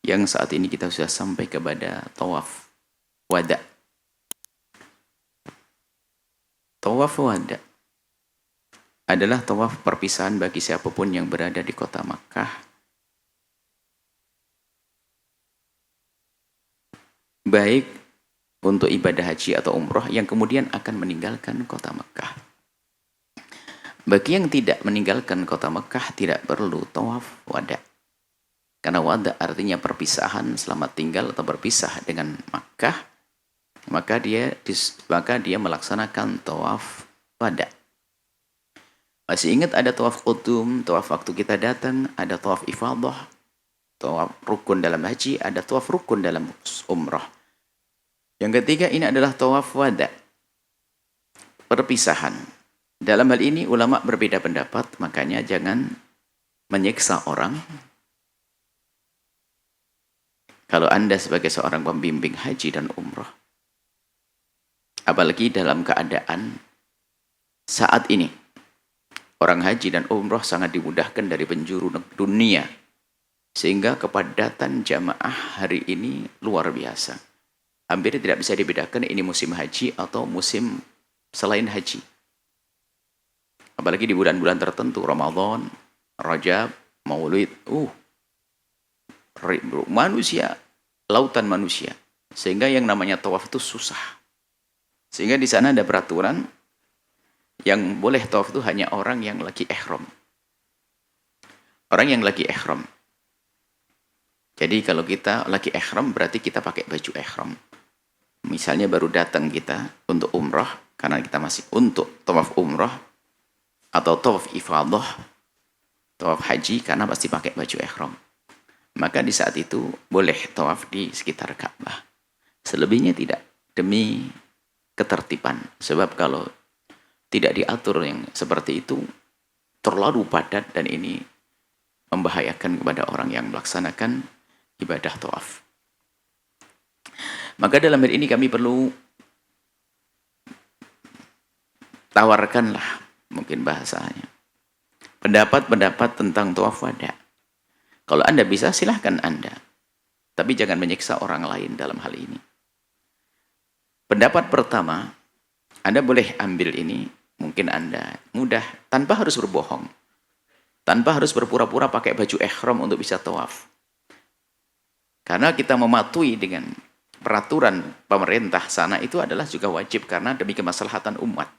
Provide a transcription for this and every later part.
yang saat ini kita sudah sampai kepada tawaf wada. Tawaf wada adalah tawaf perpisahan bagi siapapun yang berada di kota Makkah, baik untuk ibadah haji atau umroh yang kemudian akan meninggalkan kota Makkah. Bagi yang tidak meninggalkan kota Makkah tidak perlu tawaf wada. Karena wada artinya perpisahan, selamat tinggal atau berpisah dengan Makkah, maka dia melaksanakan tawaf wada. Masih ingat ada tawaf qudum, tawaf waktu kita datang, ada tawaf ifadah, tawaf rukun dalam haji, ada tawaf rukun dalam umrah. Yang ketiga ini adalah tawaf wada, perpisahan. Dalam hal ini ulama berbeda pendapat, makanya jangan menyiksa orang. Kalau Anda sebagai seorang pembimbing haji dan umrah, apalagi dalam keadaan saat ini, orang haji dan umrah sangat dimudahkan dari penjuru dunia, sehingga kepadatan jamaah hari ini luar biasa. Hampir tidak bisa dibedakan ini musim haji atau musim selain haji. Apalagi di bulan-bulan tertentu, Ramadan, Rajab, Maulid, manusia, lautan manusia. Sehingga yang namanya tawaf itu susah. Sehingga di sana ada peraturan yang boleh tawaf itu hanya orang yang lagi ihram. Orang yang lagi ihram. Jadi kalau kita lagi ihram berarti kita pakai baju ihram. Misalnya baru datang kita untuk umrah, karena kita masih untuk tawaf umrah atau tawaf ifadah, tawaf haji, karena pasti pakai baju ihram. Maka di saat itu boleh tawaf di sekitar Ka'bah. Selebihnya tidak, demi ketertiban. Sebab kalau tidak diatur yang seperti itu, terlalu padat dan ini membahayakan kepada orang yang melaksanakan ibadah tawaf. Maka dalam hal ini kami perlu tawarkanlah, mungkin bahasanya, pendapat-pendapat tentang tawaf wada. Kalau Anda bisa, silahkan Anda. Tapi jangan menyiksa orang lain dalam hal ini. Pendapat pertama, Anda boleh ambil ini, mungkin Anda mudah, tanpa harus berbohong. Tanpa harus berpura-pura pakai baju ihram untuk bisa tawaf. Karena kita mematuhi dengan peraturan pemerintah sana itu adalah juga wajib, karena demi kemaslahatan umat.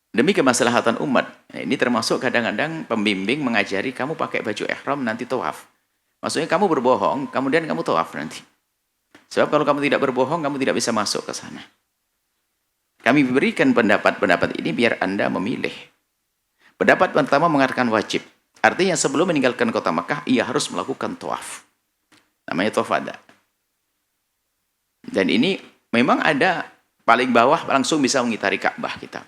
Demi kemaslahatan umat. Nah, ini termasuk kadang-kadang pembimbing mengajari kamu pakai baju ihram nanti tawaf. Maksudnya kamu berbohong, kemudian kamu tawaf nanti. Sebab kalau kamu tidak berbohong, kamu tidak bisa masuk ke sana. Kami berikan pendapat-pendapat ini biar Anda memilih. Pendapat pertama mengatakan wajib. Artinya sebelum meninggalkan kota Makkah, ia harus melakukan tawaf. Namanya tawaf wada. Dan ini memang ada paling bawah langsung bisa mengitari Ka'bah kita.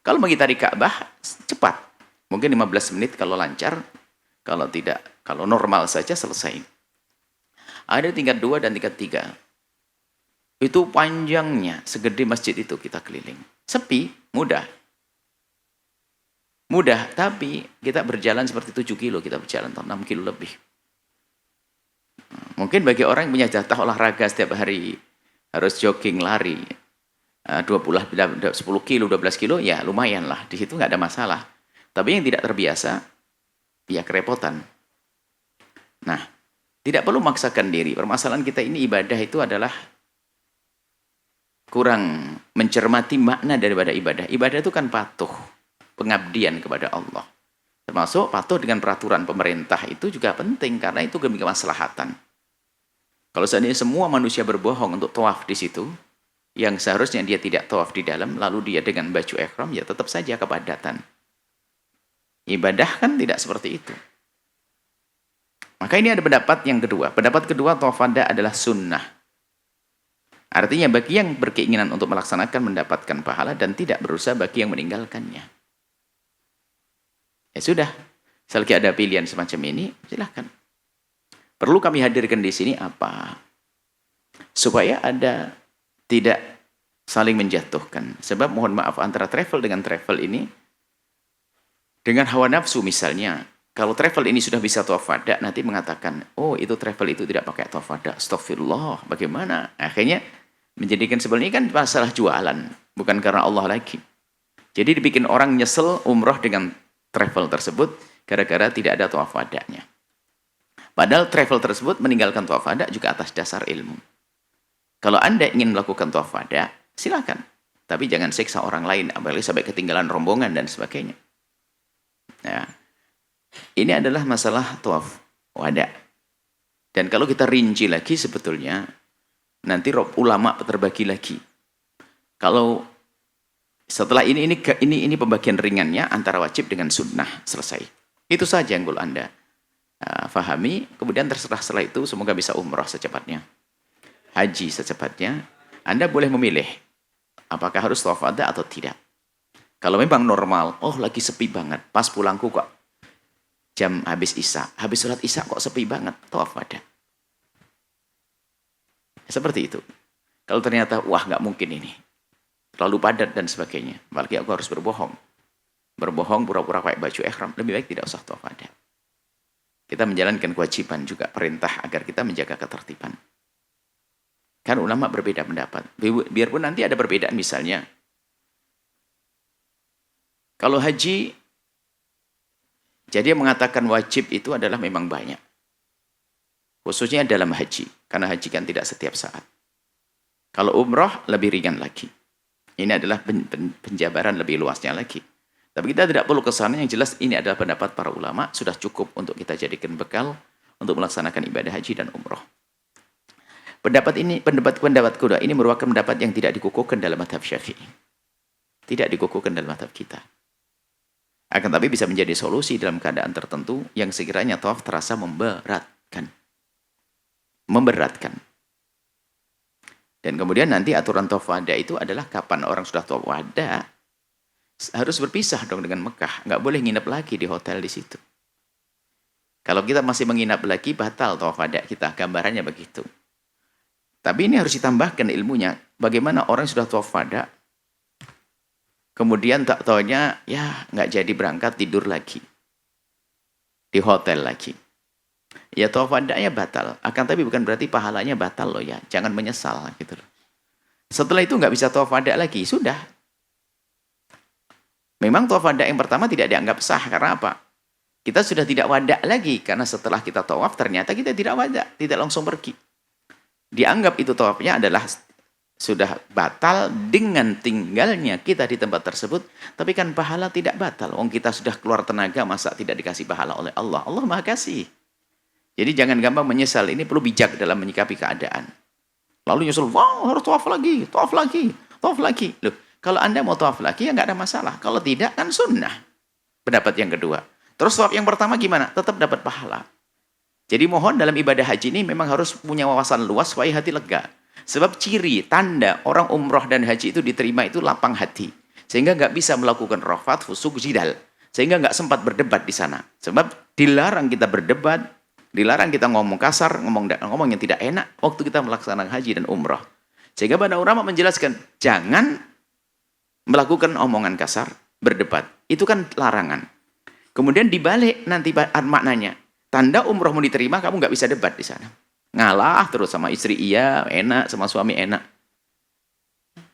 Kalau mengitari Ka'bah, cepat. Mungkin 15 menit kalau lancar. Kalau tidak, kalau normal saja selesai. Ada tingkat 2 dan tingkat 3. Itu panjangnya, segede masjid itu kita keliling. Sepi, mudah. Mudah, tapi kita berjalan seperti 7 kilo, kita berjalan 6 kilo lebih. Mungkin bagi orang yang punya jatah olahraga setiap hari, harus jogging, lari, 10 kilo, 12 kilo, ya lumayan lah. Di situ nggak ada masalah. Tapi yang tidak terbiasa, ya kerepotan. Nah, tidak perlu memaksakan diri. Permasalahan kita ini ibadah itu adalah kurang mencermati makna daripada ibadah. Ibadah itu kan patuh, pengabdian kepada Allah. Termasuk patuh dengan peraturan pemerintah itu juga penting, karena itu demi kemaslahatan. Kalau seandainya semua manusia berbohong untuk tawaf di situ, yang seharusnya dia tidak tawaf di dalam, lalu dia dengan baju ihram, ya tetap saja kepadatan. Ibadah kan tidak seperti itu. Maka ini ada pendapat yang kedua. Pendapat kedua, tawaf wada adalah sunnah. Artinya bagi yang berkeinginan untuk melaksanakan mendapatkan pahala dan tidak berusaha bagi yang meninggalkannya. Ya sudah, selagi ada pilihan semacam ini, silahkan. Perlu kami hadirkan di sini apa? Supaya ada tidak saling menjatuhkan. Sebab mohon maaf, antara travel dengan travel ini, dengan hawa nafsu misalnya, Kalau travel ini sudah bisa tawaf wada, nanti mengatakan, oh itu travel itu tidak pakai tawaf wada. Astagfirullah, bagaimana? Akhirnya menjadikan sebenarnya kan masalah jualan, bukan karena Allah lagi. Jadi dibikin orang nyesel umroh dengan travel tersebut, gara-gara tidak ada tawaf wadanya. Padahal travel tersebut meninggalkan tawaf wada juga atas dasar ilmu. Kalau Anda ingin melakukan tawaf wada, silakan. Tapi jangan siksa orang lain, apalagi sampai ketinggalan rombongan dan sebagainya. Nah, ini adalah masalah tawaf wada. Dan kalau kita rinci lagi sebetulnya, nanti ulama terbagi lagi. Kalau setelah ini pembagian ringannya antara wajib dengan sunnah, selesai. Itu saja yang perlu Anda fahami. Kemudian terserah setelah itu, semoga bisa umrah secepatnya, haji secepatnya. Anda boleh memilih apakah harus tawaf wada atau tidak. Kalau memang normal, oh lagi sepi banget, pas pulangku kok jam habis isya, habis sholat isya kok sepi banget, tawaf wada. Seperti itu. Kalau ternyata, wah nggak mungkin ini, terlalu padat dan sebagainya, apalagi aku harus berbohong. Berbohong pura-pura pakai baju ihram, lebih baik tidak usah tawaf wada. Kita menjalankan kewajiban juga, perintah agar kita menjaga ketertiban. Kan ulama berbeda pendapat. Biarpun nanti ada perbedaan, misalnya kalau haji, jadi yang mengatakan wajib itu adalah memang banyak. Khususnya dalam haji. Karena haji kan tidak setiap saat. Kalau umroh lebih ringan lagi. Ini adalah penjabaran lebih luasnya lagi. Tapi kita tidak perlu ke sana, yang jelas ini adalah pendapat para ulama. Sudah cukup untuk kita jadikan bekal untuk melaksanakan ibadah haji dan umroh. Pendapat kedua ini merupakan pendapat yang tidak dikukuhkan dalam mazhab Syafi'i. Tidak dikukuhkan dalam mazhab kita. Akan tapi bisa menjadi solusi dalam keadaan tertentu yang sekiranya tawaf terasa memberatkan. Dan kemudian nanti aturan tawaf wada itu adalah kapan orang sudah tawaf wada, harus berpisah dong dengan Mekah. Nggak boleh nginep lagi di hotel di situ. Kalau kita masih menginap lagi, batal tawaf wada kita. Gambarannya begitu. Tapi ini harus ditambahkan ilmunya. Bagaimana orang sudah tawaf wada, kemudian tak taunya, ya nggak jadi berangkat, tidur lagi. Di hotel lagi. Ya tawaf wadanya batal. Akan tapi bukan berarti pahalanya batal loh ya. Jangan menyesal gitu loh. Setelah itu nggak bisa tawaf wada lagi. Sudah. Memang tawaf wada yang pertama tidak dianggap sah. Karena apa? Kita sudah tidak wada lagi. Karena setelah kita tawaf ternyata kita tidak wada. Tidak langsung pergi. Dianggap itu tawafnya adalah sudah batal dengan tinggalnya kita di tempat tersebut. Tapi kan pahala tidak batal. Wong kita sudah keluar tenaga, masa tidak dikasih pahala oleh Allah? Allah Maha Kasih. Jadi jangan gampang menyesal. Ini perlu bijak dalam menyikapi keadaan. Lalu nyesel, wah harus tawaf lagi, tawaf lagi, tawaf lagi. Loh, kalau Anda mau tawaf lagi ya nggak ada masalah. Kalau tidak kan sunnah. Pendapat yang kedua. Terus tawaf yang pertama gimana? Tetap dapat pahala. Jadi mohon dalam ibadah haji ini memang harus punya wawasan luas supaya hati lega. Sebab ciri, tanda orang umroh dan haji itu diterima itu lapang hati. Sehingga nggak bisa melakukan rafat, fusuk, jidal. Sehingga nggak sempat berdebat di sana. Sebab dilarang kita berdebat, dilarang kita ngomong kasar, ngomong yang tidak enak waktu kita melaksanakan haji dan umroh. Sehingga para ulama menjelaskan, jangan melakukan omongan kasar, berdebat. Itu kan larangan. Kemudian dibalik nanti maknanya. Tanda umrohmu diterima, kamu nggak bisa debat di sana. Ngalah terus sama istri iya, enak, sama suami enak.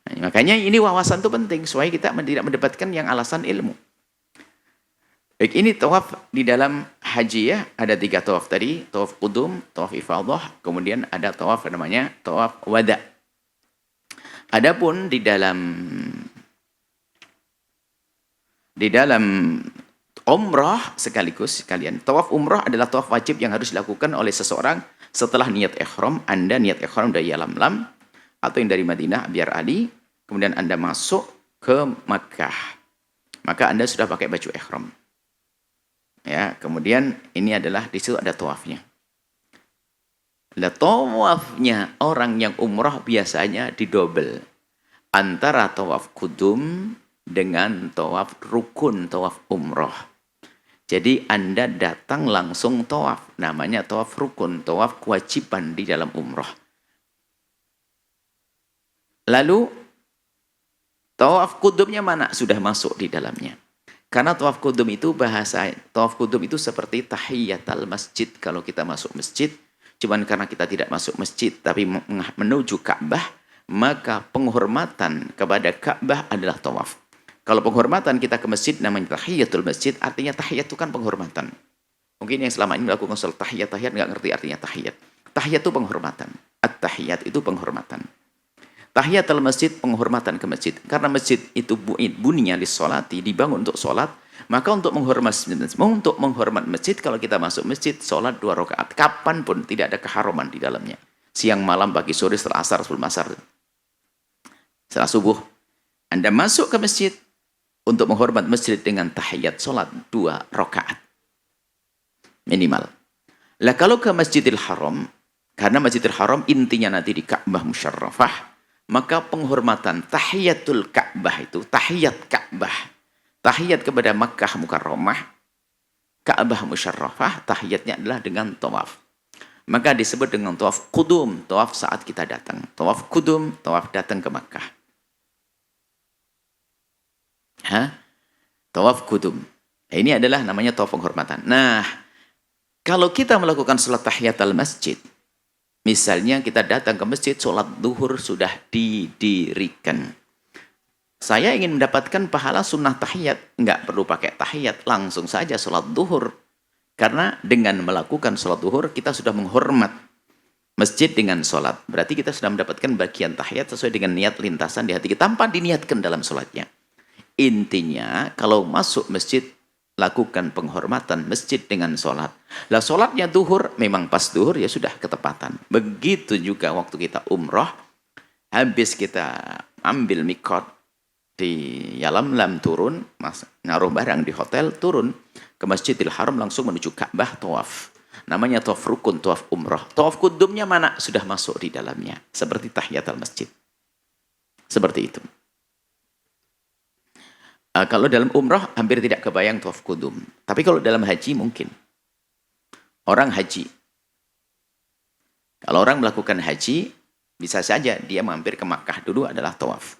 Nah, makanya ini wawasan itu penting, supaya kita tidak mendebatkan yang alasan ilmu. Baik, ini tawaf di dalam haji ya, ada 3 tawaf tadi, tawaf qudum, tawaf ifadah, kemudian ada tawaf namanya tawaf wada. Adapun di dalam umrah sekalian, tawaf umrah adalah tawaf wajib yang harus dilakukan oleh seseorang setelah niat ihram. Anda niat ihram dari Yalamlam atau yang dari Madinah biar Ali, kemudian Anda masuk ke Makkah, maka Anda sudah pakai baju ihram. Ya, kemudian ini adalah di situ ada tawafnya. Lah tawafnya orang yang umrah biasanya didobel antara tawaf kudum dengan tawaf rukun, tawaf umrah. Jadi Anda datang langsung tawaf, namanya tawaf rukun, tawaf kewajiban di dalam umrah. Lalu tawaf kudumnya mana? Sudah masuk di dalamnya. Karena tawaf kudum itu bahasa, tawaf kudum itu seperti tahiyatul masjid. Kalau kita masuk masjid, cuman karena kita tidak masuk masjid, tapi menuju Ka'bah, maka penghormatan kepada Ka'bah adalah tawaf. Kalau penghormatan kita ke masjid namanya tahiyatul masjid, artinya tahiyat itu kan penghormatan. Mungkin yang selama ini melakukan salat tahiyat nggak ngerti artinya tahiyat. Tahiyat itu penghormatan. At-tahiyat itu penghormatan. Tahiyatul masjid, penghormatan ke masjid. Karena masjid itu bunya lissolati, dibangun untuk sholat, maka untuk menghormat masjid, kalau kita masuk masjid, sholat 2 rakaat. Kapanpun, tidak ada keharuman di dalamnya. Siang, malam, pagi, sore, setelah asar, sebelum asar. Setelah subuh, Anda masuk ke masjid untuk menghormat masjid dengan tahiyat sholat 2 rakaat. Minimal. Lah kalau ke Masjidil Haram, karena Masjidil Haram intinya nanti di Ka'bah Musyarrafah, maka penghormatan tahiyatul Ka'bah itu, tahiyat Ka'bah, tahiyat kepada Makkah Mukarramah, Ka'bah Musyarrafah, tahiyatnya adalah dengan tawaf. Maka disebut dengan tawaf kudum, tawaf saat kita datang. Tawaf kudum, tawaf datang ke Makkah. Tawaf kudum. Ini adalah namanya tawaf penghormatan. Nah, kalau kita melakukan salat tahiyatul masjid, misalnya kita datang ke masjid, sholat duhur sudah didirikan. Saya ingin mendapatkan pahala sunnah tahiyat. Nggak perlu pakai tahiyat, langsung saja sholat duhur. Karena dengan melakukan sholat duhur, kita sudah menghormat masjid dengan sholat. Berarti kita sudah mendapatkan bagian tahiyat sesuai dengan niat lintasan di hati kita, tanpa diniatkan dalam sholatnya. Intinya, kalau masuk masjid, lakukan penghormatan masjid dengan sholat. Lah sholatnya duhur, memang pas duhur ya sudah ketepatan. Begitu juga waktu kita umroh, habis kita ambil mikot di Yalamlam turun, naruh barang di hotel, turun ke Masjidil Haram langsung menuju Ka'bah tawaf. Namanya tawaf rukun, tawaf umroh. Tawaf kudumnya mana? Sudah masuk di dalamnya. Seperti tahiyatul masjid. Seperti itu. Kalau dalam umroh hampir tidak kebayang tawaf kudum. Tapi kalau dalam haji mungkin. Orang haji. Kalau orang melakukan haji, bisa saja dia mampir ke Makkah dulu adalah tawaf.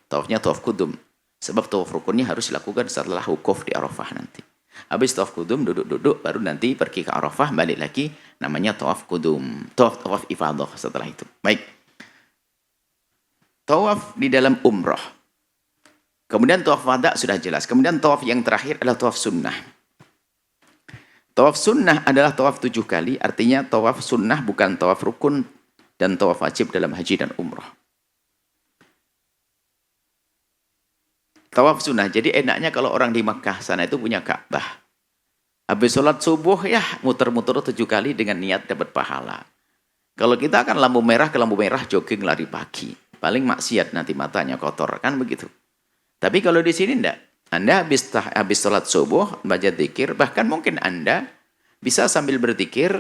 Tawafnya tawaf kudum. Sebab tawaf rukunnya harus dilakukan setelah wukuf di Arafah nanti. Habis tawaf kudum, duduk-duduk, baru nanti pergi ke Arafah, balik lagi, namanya tawaf kudum. Tawaf ifadah setelah itu. Baik. Tawaf di dalam umroh. Kemudian tawaf wada sudah jelas. Kemudian tawaf yang terakhir adalah tawaf sunnah. Tawaf sunnah adalah tawaf 7 kali. Artinya tawaf sunnah bukan tawaf rukun dan tawaf wajib dalam haji dan umroh. Tawaf sunnah. Jadi enaknya kalau orang di Makkah sana itu punya Ka'bah. Habis sholat subuh ya muter-muter 7 kali dengan niat dapat pahala. Kalau kita kan lampu merah ke lampu merah jogging lari pagi. Paling maksiat nanti matanya kotor. Kan begitu. Tapi kalau di sini enggak. Anda habis sholat subuh, baca zikir, bahkan mungkin Anda bisa sambil berzikir,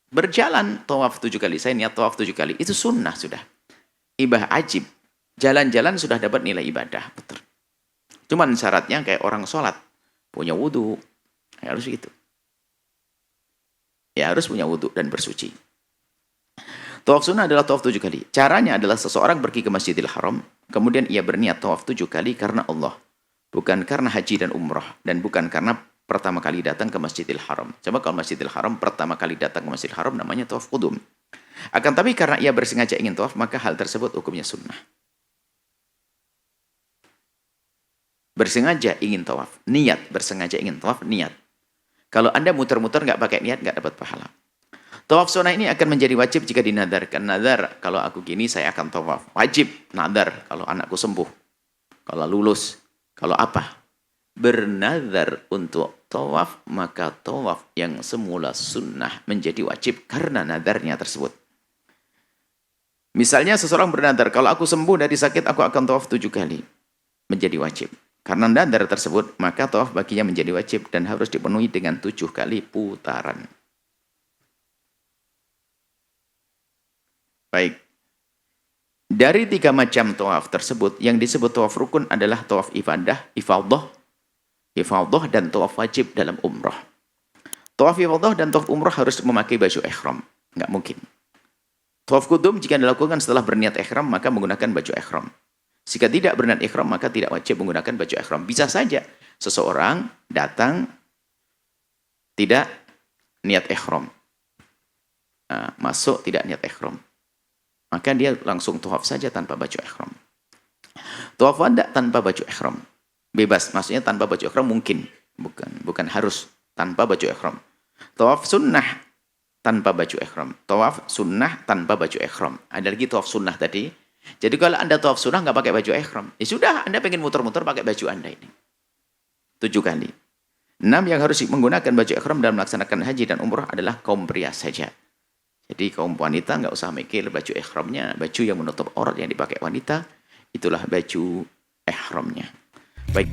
berjalan tawaf 7 kali. Saya niat tawaf 7 kali. Itu sunnah sudah. Ibadah ajib. Jalan-jalan sudah dapat nilai ibadah. Betul. Cuman syaratnya kayak orang sholat. Punya wudhu. Ya, harus gitu. Ya harus punya wudhu dan bersuci. Tawaf sunnah adalah tawaf 7 kali. Caranya adalah seseorang pergi ke Masjidil Haram. Kemudian ia berniat tawaf 7 kali karena Allah. Bukan karena haji dan umrah. Dan bukan karena pertama kali datang ke Masjidil Haram. Coba kalau Masjidil Haram pertama kali datang ke Masjidil Haram namanya tawaf kudum. Akan tapi karena ia bersengaja ingin tawaf, maka hal tersebut hukumnya sunnah. Bersengaja ingin tawaf. Niat. Bersengaja ingin tawaf. Niat. Kalau Anda muter-muter nggak pakai niat, nggak dapat pahala. Tawaf sunnah ini akan menjadi wajib jika dinadarkan. Nadar, kalau aku gini saya akan tawaf. Wajib, nadar, kalau anakku sembuh. Kalau lulus, kalau apa. Bernadar untuk tawaf, maka tawaf yang semula sunnah menjadi wajib karena nadarnya tersebut. Misalnya seseorang bernadar, kalau aku sembuh dari sakit, aku akan tawaf 7 kali. Menjadi wajib. Karena nadar tersebut, maka tawaf baginya menjadi wajib dan harus dipenuhi dengan 7 kali putaran. Baik. Dari 3 macam tawaf tersebut, yang disebut tawaf rukun adalah tawaf ifadah, ifadah dan tawaf wajib dalam umrah. Tawaf ifadah dan tawaf umrah harus memakai baju ihram. Enggak mungkin. Tawaf kudum jika dilakukan setelah berniat ihram, maka menggunakan baju ihram. Jika tidak berniat ihram, maka tidak wajib menggunakan baju ihram. Bisa saja Seseorang datang tidak niat ihram. Nah, masuk tidak niat ihram. Maka dia langsung tawaf saja tanpa baju ihram. Tawaf wada tanpa baju ihram. Bebas, maksudnya tanpa baju ihram mungkin. Bukan harus tanpa baju ihram. Tawaf sunnah tanpa baju ihram. Tawaf sunnah tanpa baju ihram. Ada lagi tawaf sunnah tadi. Jadi kalau Anda tawaf sunnah nggak pakai baju ihram, ya sudah, Anda pengen muter-muter pakai baju Anda ini. 7 kali. 6 yang harus menggunakan baju ihram dalam melaksanakan haji dan umrah adalah kaum pria saja. Jadi kaum wanita nggak usah mikir baju ihramnya, baju yang menutup aurat yang dipakai wanita, itulah baju ihramnya. Baik.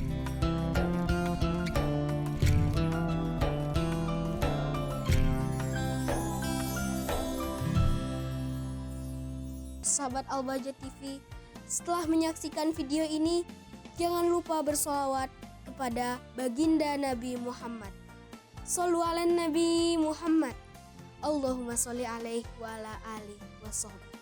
Sahabat Al-Bahjah TV, setelah menyaksikan video ini, jangan lupa bersolawat kepada baginda Nabi Muhammad. Shollu ala Nabi Muhammad. Allahumma sholli alaihi wa ala alihi wa sahbihi.